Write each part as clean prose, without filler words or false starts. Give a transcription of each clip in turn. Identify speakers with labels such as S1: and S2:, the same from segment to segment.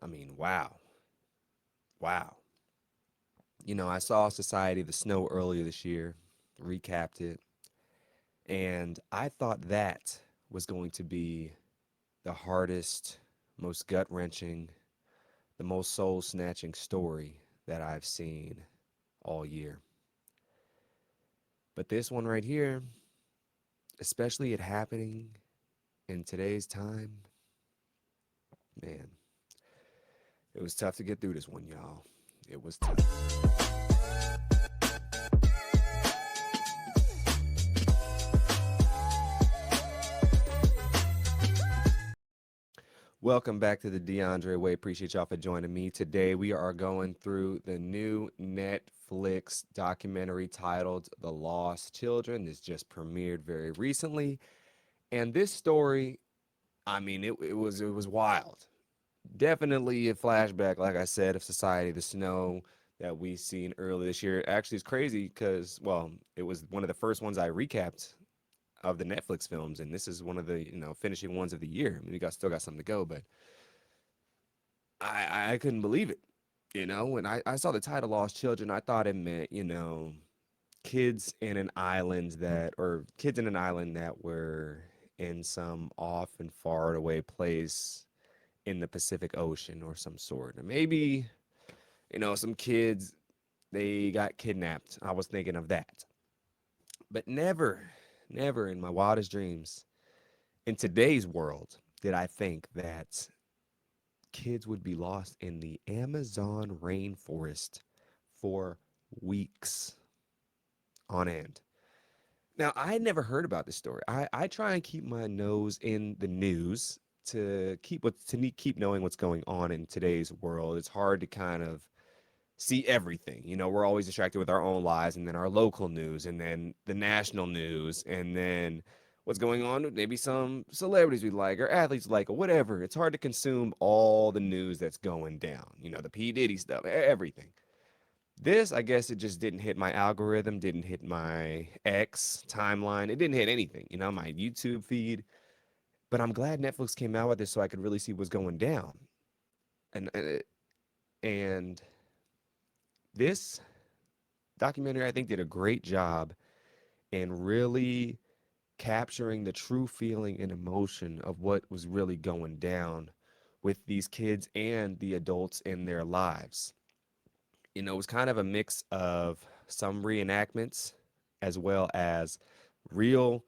S1: I mean, wow. Wow. I saw Society of the Snow earlier this year, recapped it, and I thought that was going to be the hardest, most gut wrenching, the most soul snatching story that I've seen all year. But this one right here, especially it happening in today's time, man, it was tough to get through this one, y'all. It was tough. Welcome back to the DeAndre Way. Appreciate y'all for joining me. Today we are going through the new Netflix documentary titled The Lost Children. This just premiered very recently. And this story, I mean, it was wild. Definitely a flashback, like I said, of Society of the Snow that we seen earlier this year. Actually, it's crazy because, well, it was one of the first ones I recapped of the Netflix films, and this is one of the finishing ones of the year. I mean, we still got something to go, but I couldn't believe it. When I saw the title "Lost Children," I thought it meant kids in an island that were in some off and far away place in the Pacific Ocean or some sort. Or maybe, some kids they got kidnapped. I was thinking of that. But never, never in my wildest dreams in today's world did I think that kids would be lost in the Amazon rainforest for weeks on end. Now, I had never heard about this story. I try and keep my nose in the news to keep knowing what's going on in today's world. It's hard to kind of see everything. We're always distracted with our own lives and then our local news and then the national news and then what's going on with maybe some celebrities we like or athletes we like or whatever. It's hard to consume all the news that's going down, the P. Diddy stuff, everything. This, I guess it just didn't hit my algorithm, didn't hit my X timeline. It didn't hit anything, my YouTube feed. But I'm glad Netflix came out with this so I could really see what's going down. And this documentary, I think, did a great job in really capturing the true feeling and emotion of what was really going down with these kids and the adults in their lives. It was kind of a mix of some reenactments as well as real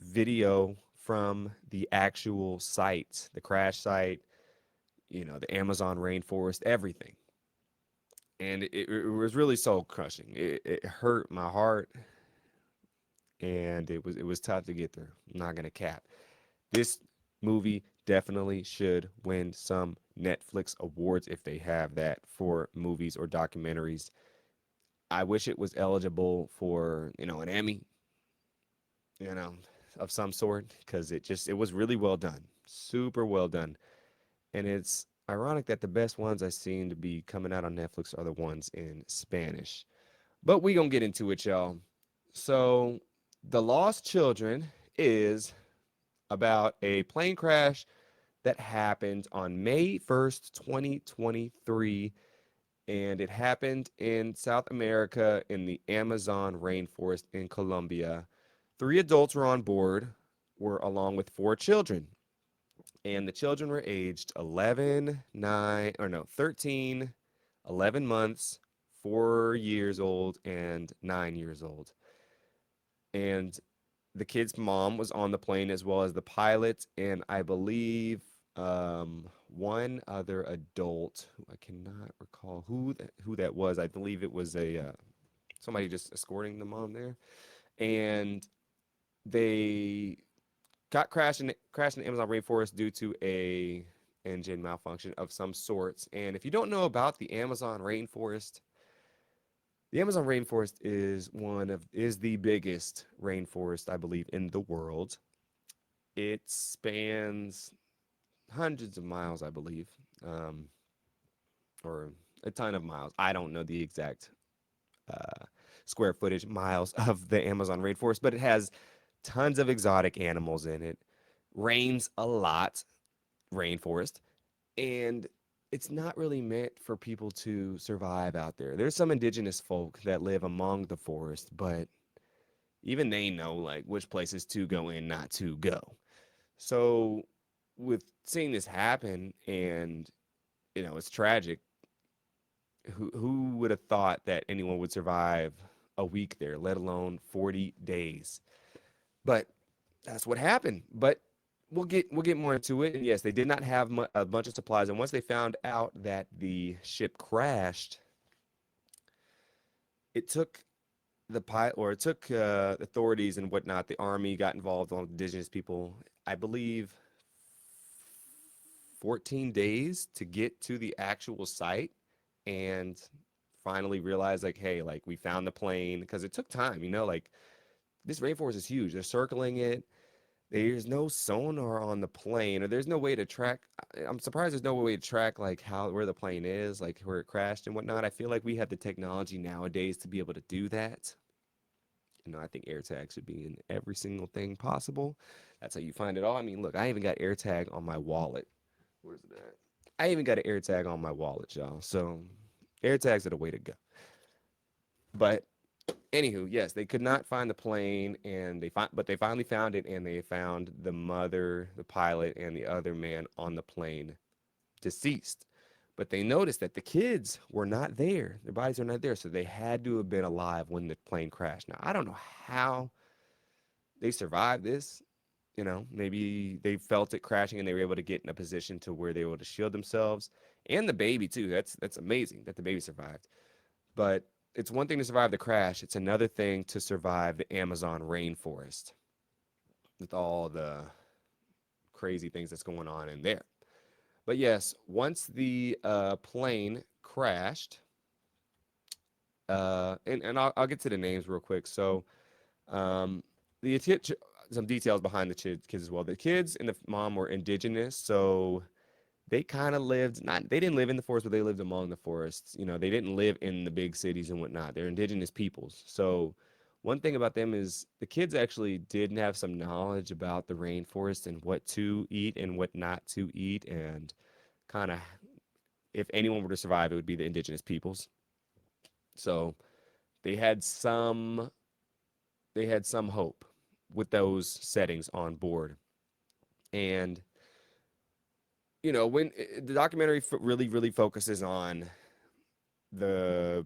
S1: video from the actual site, the crash site, the Amazon rainforest, everything. And it was really soul crushing. It hurt my heart and it was tough to get through. I'm not gonna cap. This movie definitely should win some Netflix awards if they have that for movies or documentaries. I wish it was eligible for, an Emmy, you know, of some sort, because it was really well done. Super well done. And it's ironic that the best ones I seem to be coming out on Netflix are the ones in Spanish. But we gonna get into it, y'all. So, The Lost Children is about a plane crash that happened on May 1st, 2023. And it happened in South America in the Amazon rainforest in Colombia. Three adults were on board, were along with four children. And the children were aged 11, 9, or no, 13, 11 months, 4 years old, and 9 years old. And the kid's mom was on the plane as well as the pilot, and I believe one other adult who I cannot recall who that was. I believe it was a somebody just escorting the mom there, and they got crashed in the Amazon rainforest due to a engine malfunction of some sorts. And if you don't know about the Amazon rainforest is the biggest rainforest, I believe, in the world. It spans hundreds of miles, I believe, um, or a ton of miles. I don't know the exact uh, square footage miles of the Amazon rainforest, but it has tons of exotic animals in it. Rains a lot, rainforest, and it's not really meant for people to survive out there. There's some indigenous folk that live among the forest, but even they know like which places to go and not to go. So with seeing this happen, and it's tragic. Who would have thought that anyone would survive a week there, let alone 40 days? But that's what happened. But we'll get more into it. And yes, they did not have a bunch of supplies. And once they found out that the ship crashed, it took the pilot, or it took authorities and whatnot. The army got involved, on indigenous people. I believe 14 days to get to the actual site, and finally realized like, hey, like we found the plane, because it took time. Like this rainforest is huge. They're circling it. There's no sonar on the plane, or there's no way to track. I'm surprised there's no way to track like where the plane is, like where it crashed and whatnot. I feel like we have the technology nowadays to be able to do that. I think AirTag should be in every single thing possible. That's how you find it all. I mean, look, I even got AirTag on my wallet. Where's it at? I even got an AirTag on my wallet, y'all. So AirTags are the way to go. But anywho, yes, they could not find the plane, and but they finally found it, and they found the mother, the pilot, and the other man on the plane deceased. But they noticed that the kids were not there. Their bodies were not there, so they had to have been alive when the plane crashed. Now, I don't know how they survived this. Maybe they felt it crashing and they were able to get in a position to where they were able to shield themselves, and the baby too. That's amazing that the baby survived. But it's one thing to survive the crash, it's another thing to survive the Amazon rainforest with all the crazy things that's going on in there. But yes, once the plane crashed, and I'll get to the names real quick. So, um, the some details behind the kids as well. The kids and the mom were indigenous, so they kind of lived, not they didn't live in the forest, but they lived among the forests. They didn't live in the big cities and whatnot. They're indigenous peoples. So one thing about them is the kids actually did have some knowledge about the rainforest and what to eat and what not to eat, and kind of, if anyone were to survive, it would be the indigenous peoples. So they had some they had some hope with those settings on board. And when the documentary really really focuses on the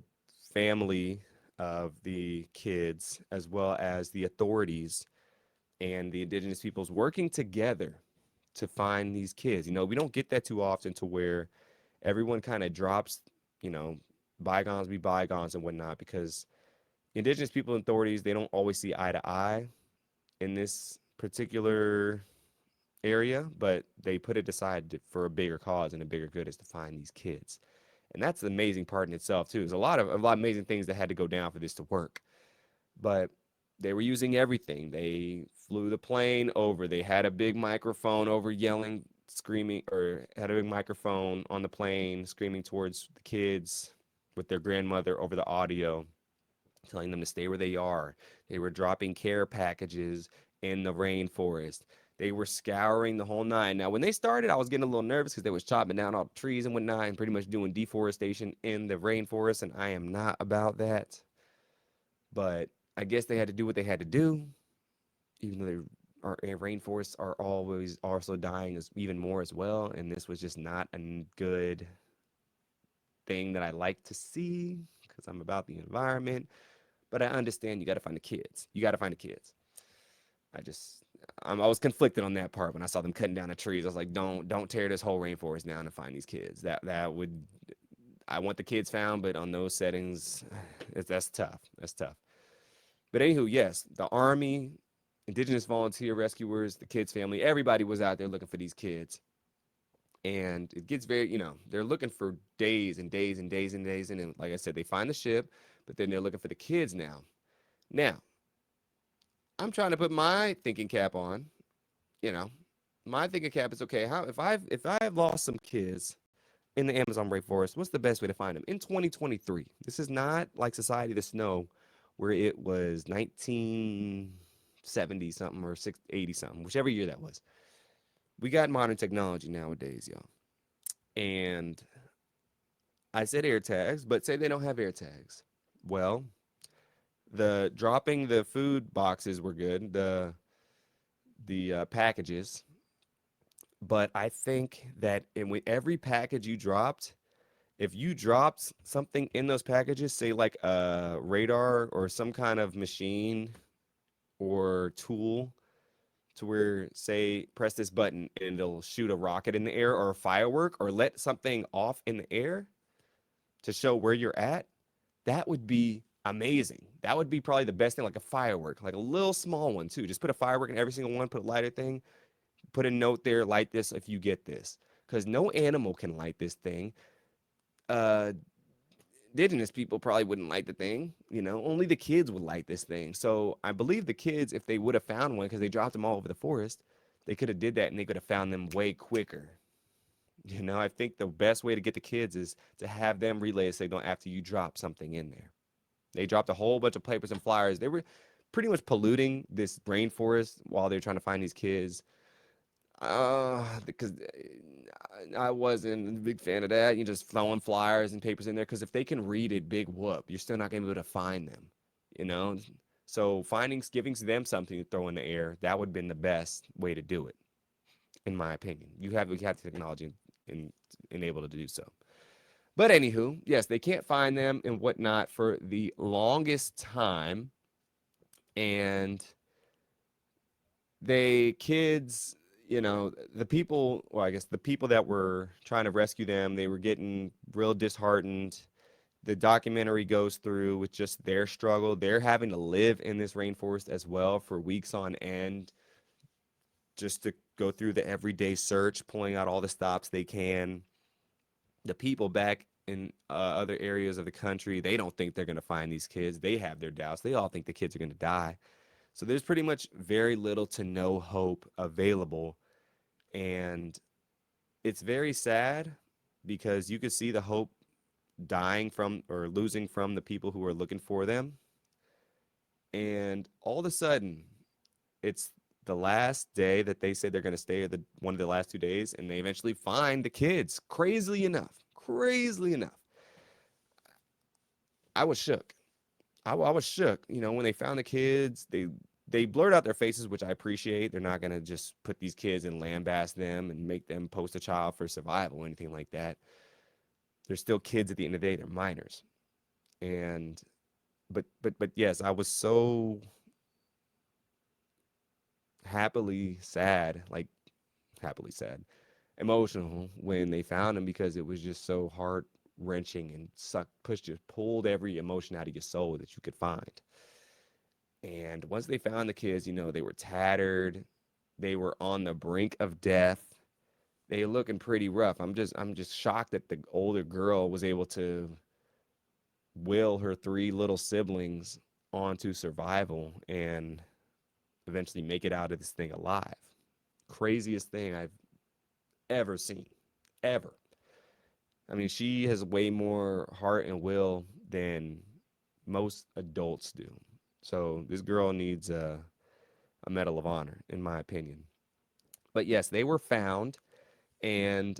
S1: family of the kids, as well as the authorities and the indigenous peoples working together to find these kids. We don't get that too often, to where everyone kind of drops, you know, bygones be bygones and whatnot, because indigenous people and authorities, they don't always see eye to eye in this particular area, but they put it aside for a bigger cause, and a bigger good is to find these kids. And that's the amazing part in itself too. There's a lot of amazing things that had to go down for this to work. But they were using everything. They flew the plane over. They had a big microphone over, yelling, screaming, or had a big microphone on the plane screaming towards the kids with their grandmother over the audio, telling them to stay where they are. They were dropping care packages in the rainforest. They were scouring the whole nine. Now, when they started, I was getting a little nervous because they was chopping down all the trees and whatnot, and pretty much doing deforestation in the rainforest, and I am not about that. But I guess they had to do what they had to do, even though our rainforests are always also dying as even more as well. And this was just not a good thing that I like to see, because I'm about the environment. But I understand, you got to find the kids. You got to find the kids. I just I was conflicted on that part when I saw them cutting down the trees. I was like, don't tear this whole rainforest down to find these kids. That would, I want the kids found, but on those settings, that's tough. That's tough. But anywho, yes, the army, indigenous volunteer rescuers, the kids' family, everybody was out there looking for these kids. And it gets very, they're looking for days and days and days and days. And then, like I said, they find the ship, but then they're looking for the kids now. Now, I'm trying to put my thinking cap on. You know, my thinking cap is, okay. How if I've lost some kids in the Amazon rainforest, what's the best way to find them in 2023? This is not like Society of the Snow, where it was 1970 something or 680 something, whichever year that was. We got modern technology nowadays, y'all. And I said air tags, but say they don't have air tags. Well, the dropping the food boxes were good, the packages, but I think that in every package you dropped, if you dropped something in those packages, say like a radar or some kind of machine or tool to where say press this button and it'll shoot a rocket in the air or a firework or let something off in the air to show where you're at, that would be amazing. That would be probably the best thing, like a firework, like a little small one too. Just put a firework in every single one, put a lighter thing, put a note there, light this if you get this. Because no animal can light this thing. Uh, Indigenous people probably wouldn't light the thing. Only the kids would light this thing. So I believe the kids, if they would have found one, because they dropped them all over the forest, they could have did that and they could have found them way quicker. I think the best way to get the kids is to have them relay a signal after you drop something in there. They dropped a whole bunch of papers and flyers. They were pretty much polluting this rainforest while they're trying to find these kids. Because I wasn't a big fan of that. You just throwing flyers and papers in there. Because if they can read it, big whoop. You're still not gonna be able to find them. You know. So giving them something to throw in the air, that would have been the best way to do it, in my opinion. We have the technology and able to do so. But anywho, yes, they can't find them and whatnot for the longest time, and they kids, the people, well, I guess the people that were trying to rescue them, they were getting real disheartened. The documentary goes through with just their struggle. They're having to live in this rainforest as well for weeks on end, just to go through the everyday search, pulling out all the stops they can. The people back in other areas of the country, they don't think they're going to find these kids. They have their doubts. They all think the kids are going to die. So there's pretty much very little to no hope available. And it's very sad because you could see the hope dying from or losing from the people who are looking for them. And all of a sudden, it's the last day that they said they're going to stay, one of the last 2 days, and they eventually find the kids. Crazily enough, I was shook. I was shook. When they found the kids, they blurred out their faces, which I appreciate. They're not gonna just put these kids and lambast them and make them post a child for survival or anything like that. They're still kids at the end of the day. They're minors, and but yes, I was so happily sad, like happily sad, emotional when they found him because it was just so heart wrenching and just pulled every emotion out of your soul that you could find. And once they found the kids, they were tattered, they were on the brink of death. They looking pretty rough. I'm just shocked that the older girl was able to will her three little siblings onto survival and eventually make it out of this thing alive. Craziest thing I've ever seen. Ever. I mean, she has way more heart and will than most adults do. So this girl needs a Medal of Honor, in my opinion. But yes, they were found, and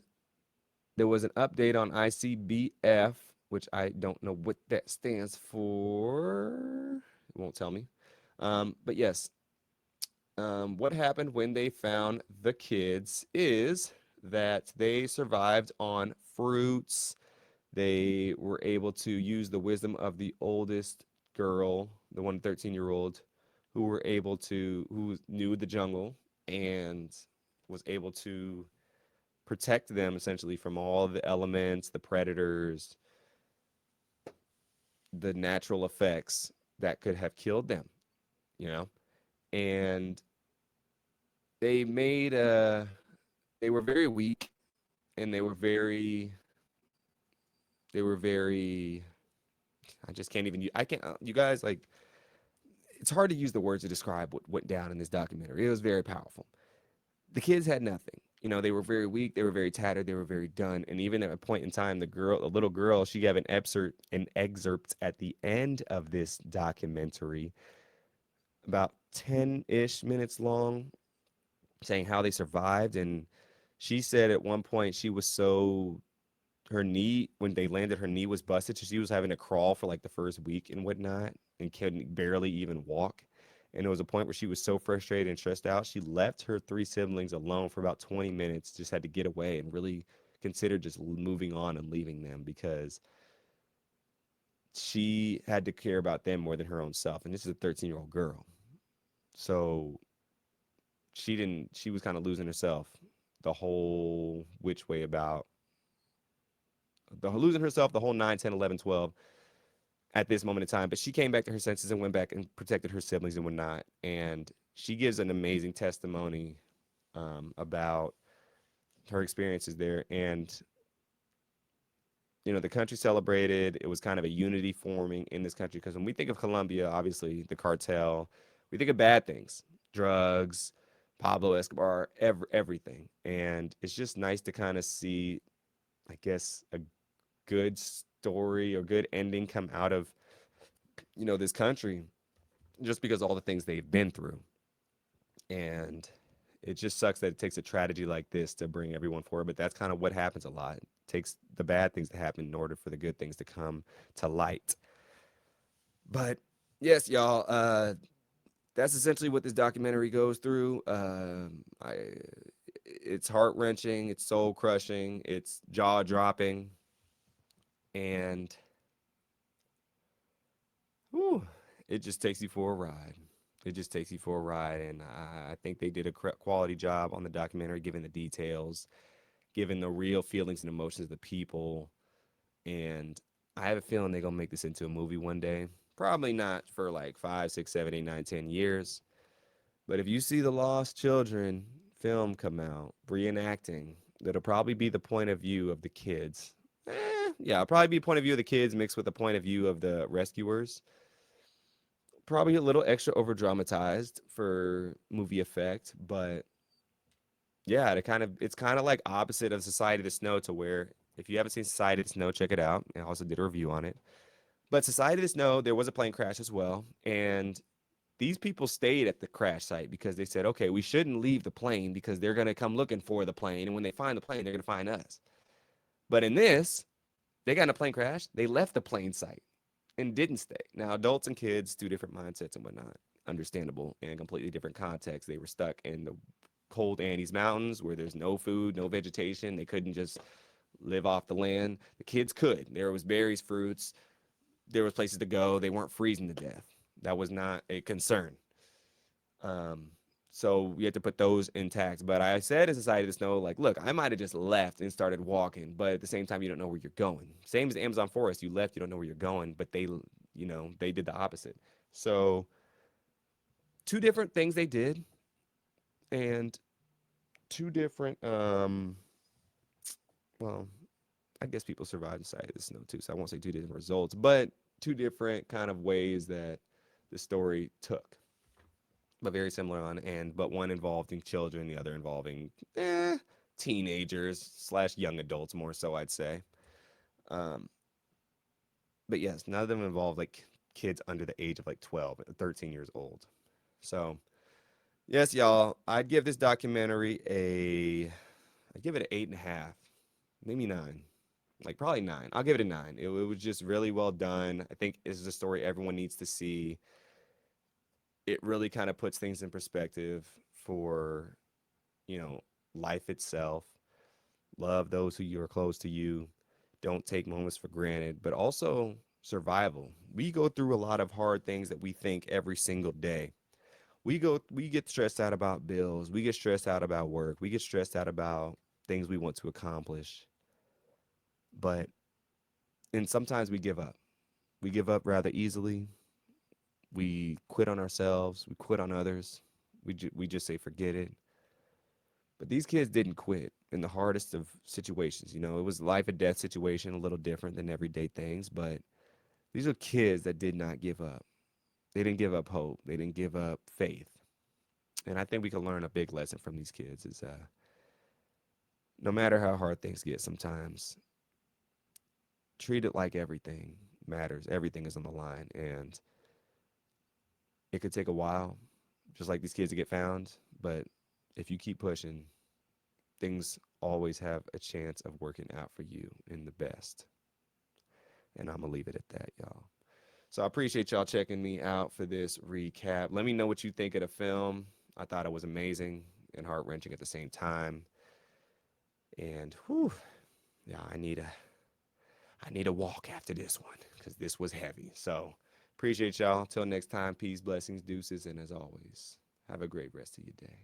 S1: there was an update on ICBF, which I don't know what that stands for. It won't tell me. But yes, what happened when they found the kids is that they survived on fruits. They were able to use the wisdom of the oldest girl, the one 13-year-old, who knew the jungle and was able to protect them essentially from all the elements, the predators, the natural effects that could have killed them, you know? And they made they were very weak and they were very I just can't even I can't you guys like it's hard to use the words to describe what went down in this documentary. It was very powerful. The kids had nothing. They were very weak, they were very tattered, they were very done. And even at a point in time, the little girl, she gave an excerpt at the end of this documentary, about 10-ish minutes long, saying how they survived. And she said at one point she was so her knee, when they landed, her knee was busted, so she was having to crawl for like the first week and whatnot, and couldn't barely even walk. And it was a point where she was so frustrated and stressed out, she left her three siblings alone for about 20 minutes, just had to get away and really considered just moving on and leaving them because she had to care about them more than her own self. And this is a 13-year-old girl. So she was kind of losing herself the whole which way about the losing herself the whole 9, 10, 11, 12 at this moment in time. But she came back to her senses and went back and protected her siblings and whatnot. And she gives an amazing testimony about her experiences there. And the country celebrated. It was kind of a unity forming in this country because when we think of Colombia, obviously the cartel, we think of bad things, drugs, Pablo Escobar, everything. And it's just nice to kind of see, I guess, a good story or good ending come out of, this country just because all the things they've been through. And it just sucks that it takes a tragedy like this to bring everyone forward, but that's kind of what happens a lot. It takes the bad things to happen in order for the good things to come to light. But yes, y'all, that's essentially what this documentary goes through. It's heart wrenching, it's soul crushing, it's jaw dropping, and whew, it just takes you for a ride. It just takes you for a ride, and I think they did a quality job on the documentary, giving the details, giving the real feelings and emotions of the people. And I have a feeling they're gonna make this into a movie one day. Probably not for like 5, 6, 7, 8, 9, 10 years. But if you see the Lost Children film come out, reenacting, that'll probably be the point of view of the kids. Yeah, it'll probably be a point of view of the kids mixed with the point of view of the rescuers. Probably a little extra over dramatized for movie effect, but yeah, it's kind of like opposite of Society of the Snow, to where if you haven't seen Society of the Snow, check it out. I also did a review on it. But Society of the Snow, there was a plane crash as well, and these people stayed at the crash site because they said, okay, we shouldn't leave the plane because they're going to come looking for the plane, and when they find the plane, they're going to find us. But in this, they got in a plane crash, they left the plane site and didn't stay. Now, adults and kids, two different mindsets and whatnot, understandable, and completely different context. They were stuck in the cold Andes Mountains where there's no food, no vegetation. They couldn't just live off the land. The kids could. There was berries, fruits. There was places to go. They weren't freezing to death. That was not a concern. Um, so we had to put those intact. But I said in Society of the Snow, like, look, I might have just left and started walking, but at the same time, you don't know where you're going. Same as the Amazon forest, you left, you don't know where you're going, but they did the opposite. So two different things they did, and two different, well, I guess people survived Society of the Snow too, so I won't say two different results, but two different kind of ways that the story took, but very similar on and but one involving children, the other involving teenagers slash young adults more so, I'd say. Um, but yes, none of them involved like kids under the age of like 12 or 13 years old. So yes, y'all, I'd give it an 8.5, maybe 9. Like probably 9. I'll give it a 9. It was just really well done. I think this is a story everyone needs to see. It really kind of puts things in perspective for, you know, life itself. Love those who you are close to you. Don't take moments for granted, but also survival. We go through a lot of hard things that we think every single day. We get stressed out about bills. We get stressed out about work. We get stressed out about things we want to accomplish. But and sometimes we give up. We give up rather easily. We quit on ourselves. We quit on others. We just say forget it. But these kids didn't quit in the hardest of situations. It was life and death situation, a little different than everyday things, but these are kids that did not give up. They didn't give up hope. They didn't give up faith. And I think we can learn a big lesson from these kids is no matter how hard things get sometimes, treat it like everything matters. Everything is on the line. And it could take a while, just like these kids to get found. But if you keep pushing, things always have a chance of working out for you in the best. And I'm going to leave it at that, y'all. So I appreciate y'all checking me out for this recap. Let me know what you think of the film. I thought it was amazing and heart wrenching at the same time. And whew, yeah, I need a walk after this one because this was heavy. So appreciate y'all. Till next time, peace, blessings, deuces, and as always, have a great rest of your day.